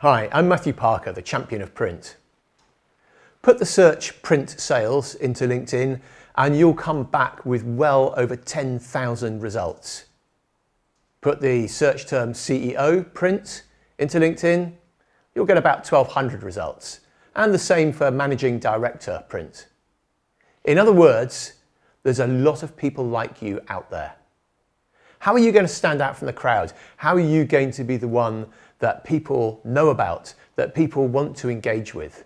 Hi, I'm Matthew Parker, the champion of print. Put the search print sales into LinkedIn and you'll come back with well over 10,000 results. Put the search term CEO print into LinkedIn, you'll get about 1,200 results. And the same for managing director print. In other words, there's a lot of people like you out there. How are you going to stand out from the crowd? How are you going to be the one that people know about, that people want to engage with?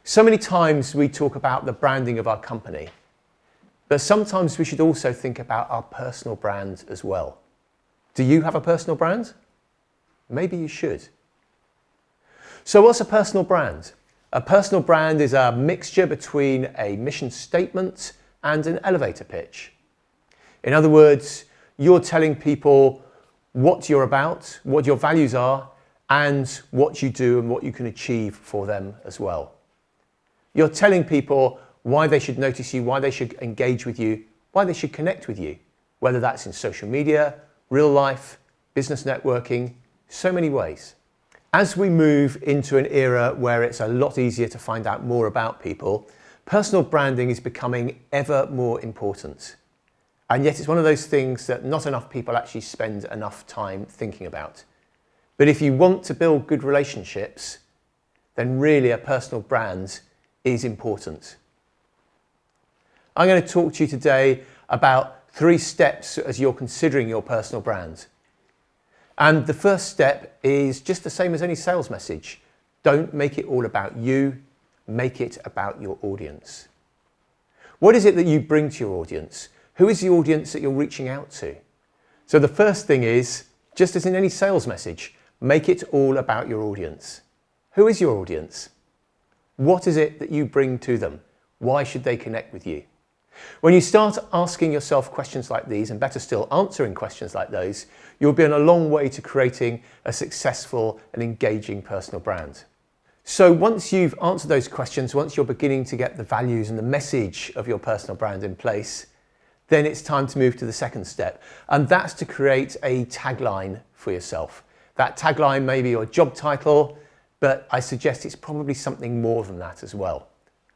So many times we talk about the branding of our company, but sometimes we should also think about our personal brand as well. Do you have a personal brand? Maybe you should. So what's a personal brand? A personal brand is a mixture between a mission statement and an elevator pitch. In other words, you're telling people what you're about, what your values are, and what you do and what you can achieve for them as well. You're telling people why they should notice you, why they should engage with you, why they should connect with you, whether that's in social media, real life, business networking, so many ways. As we move into an era where it's a lot easier to find out more about people, personal branding is becoming ever more important. And yet it's one of those things that not enough people actually spend enough time thinking about. But if you want to build good relationships, then really a personal brand is important. I'm going to talk to you today about 3 steps as you're considering your personal brand. And the first step is just the same as any sales message. Don't make it all about you, make it about your audience. What is it that you bring to your audience? Who is the audience that you're reaching out to? So the first thing is, just as in any sales message, make it all about your audience. Who is your audience? What is it that you bring to them? Why should they connect with you? When you start asking yourself questions like these, and better still, answering questions like those, you'll be on a long way to creating a successful and engaging personal brand. So once you've answered those questions, once you're beginning to get the values and the message of your personal brand in place, then it's time to move to the second step, and that's to create a tagline for yourself. That tagline may be your job title, but I suggest it's probably something more than that as well.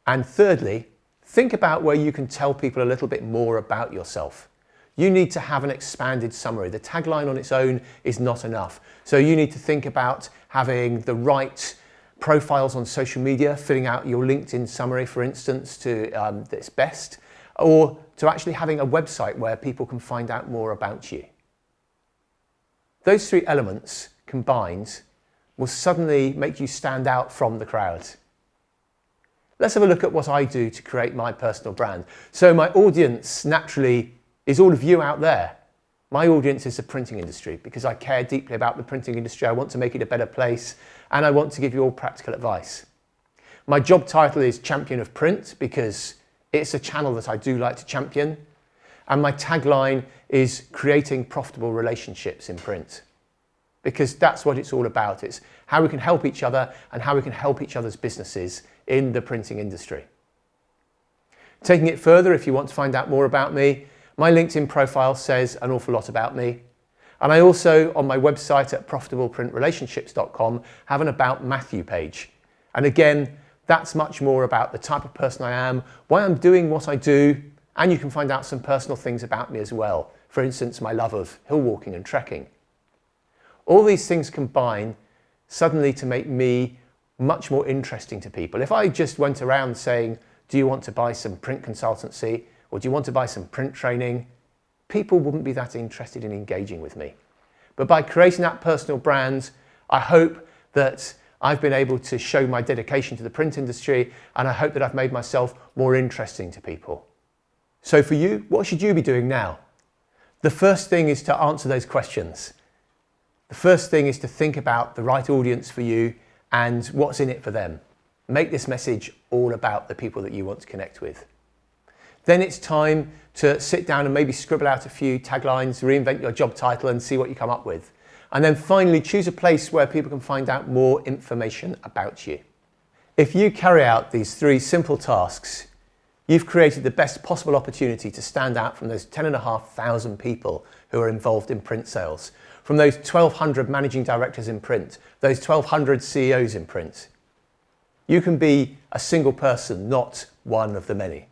And thirdly, think about where you can tell people a little bit more about yourself. You need to have an expanded summary. The tagline on its own is not enough. So you need to think about having the right profiles on social media, filling out your LinkedIn summary, for instance, to its best, or to actually having a website where people can find out more about you. Those 3 elements combined will suddenly make you stand out from the crowd. Let's have a look at what I do to create my personal brand. So my audience naturally is all of you out there. My audience is the printing industry because I care deeply about the printing industry. I want to make it a better place and I want to give you all practical advice. My job title is Champion of Print because it's a channel that I do like to champion. And my tagline is creating profitable relationships in print. Because that's what it's all about. It's how we can help each other and how we can help each other's businesses in the printing industry. Taking it further, if you want to find out more about me, my LinkedIn profile says an awful lot about me. And I also, on my website at profitableprintrelationships.com, have an About Matthew page. And again, that's much more about the type of person I am, why I'm doing what I do, and you can find out some personal things about me as well. For instance, my love of hill walking and trekking. All these things combine suddenly to make me much more interesting to people. If I just went around saying, do you want to buy some print consultancy or do you want to buy some print training? People wouldn't be that interested in engaging with me. But by creating that personal brand, I hope that I've been able to show my dedication to the print industry and I hope that I've made myself more interesting to people. So for you, what should you be doing now? The first thing is to answer those questions. The first thing is to think about the right audience for you and what's in it for them. Make this message all about the people that you want to connect with. Then it's time to sit down and maybe scribble out a few taglines, reinvent your job title and see what you come up with. And then finally choose a place where people can find out more information about you. If you carry out these 3 simple tasks, You've created the best possible opportunity to stand out from those 10,500 people who are involved in print sales, from those 1,200 managing directors in print, those 1,200 CEOs in print. You can be a single person, not one of the many.